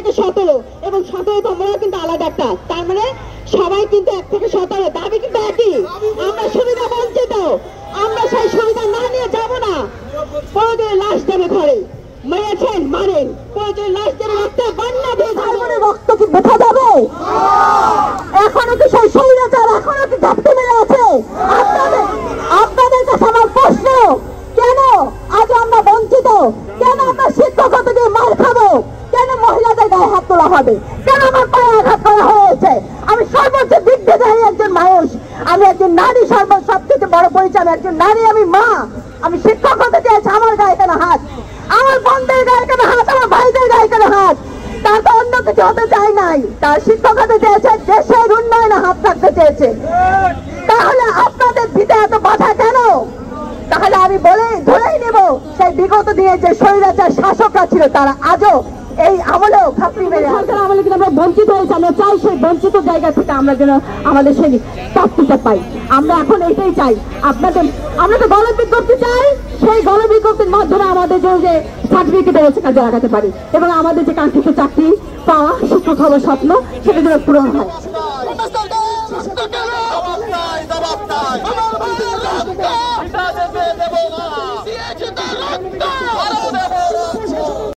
থেকে 17 এবং 17তমরাও কিন্তু আলাদা একটা, তার মানে সবাই কিন্তু 1 থেকে 17 দাবি কিন্তু একই। আমরা সুবিধা বঞ্চিত, আমরা সেই সুবিধা না নিয়ে যাব না। প্রয়োজনে লাশ দেবে ঘরে, মেরেছেন মারেন, প্রয়োজনে লাশ দেবে রক্তে বন্যা দিয়ে ধারণে রক্ত কি বেঁধে যাবে? এখনো কি সেই স্বৈরাচার এখনো কি ঝাপটে মেরে আছে? আপনাদের কাছে আমার প্রশ্ন, কেন আজ আমরা বঞ্চিত? কেন আমরা শিক্ষকতা দিয়ে মার খাবো? কেন মহিলাদের গায়ে হাত তোলা হবে? কেন আমার পায়ে আঘাত করা হয়েছে? আমি সর্বোচ্চ বিদ্বেষী একজন মানুষ, আমি একজন নারী, সবচেয়ে বড় পরিচয় আমি একজন নারী, আমি মা। আমি শিক্ষক হতে চেয়েছি, আমার গায়ে কেন হাত? আমার বোনদের গায়ে কেন হাত? আমার ভাইদের গায়ে কেন হাত? তার তো অন্য কিছু হতে চাই নাই, তার শিক্ষক হতে চেয়েছে, দেশের উন্নয়নে হাত থাকতে চেয়েছে। তাহলে আপনাদের দিতে এত বাধা কেন? তাহলে আমি ধরেই নেব সেই বিগত দিনে যে স্বৈরাচার শাসকরা ছিল তারা আজও এই আমলেও খাপড়ি মেরে সরকার আমলে কিন্তু আমরা বঞ্চিত হয়েছি। আমরা চাই সেই বঞ্চিত জায়গা থেকে আমরা যেন আমাদের সেই প্রাপ্তিটা পাই। আমরা এখন এটাই চাই, আমরা তো গণবিজ্ঞপ্তি চাই, সেই গণবিজ্ঞপ্তির মাধ্যমে আমাদের যে সার্টিফিকেট রয়েছে কাজে লাগাতে পারি এবং আমাদের যে কাঙ্ক্ষিত চাকরি পাওয়া, শিক্ষক হওয়ার স্বপ্ন সেটা যেন পূরণ হয়।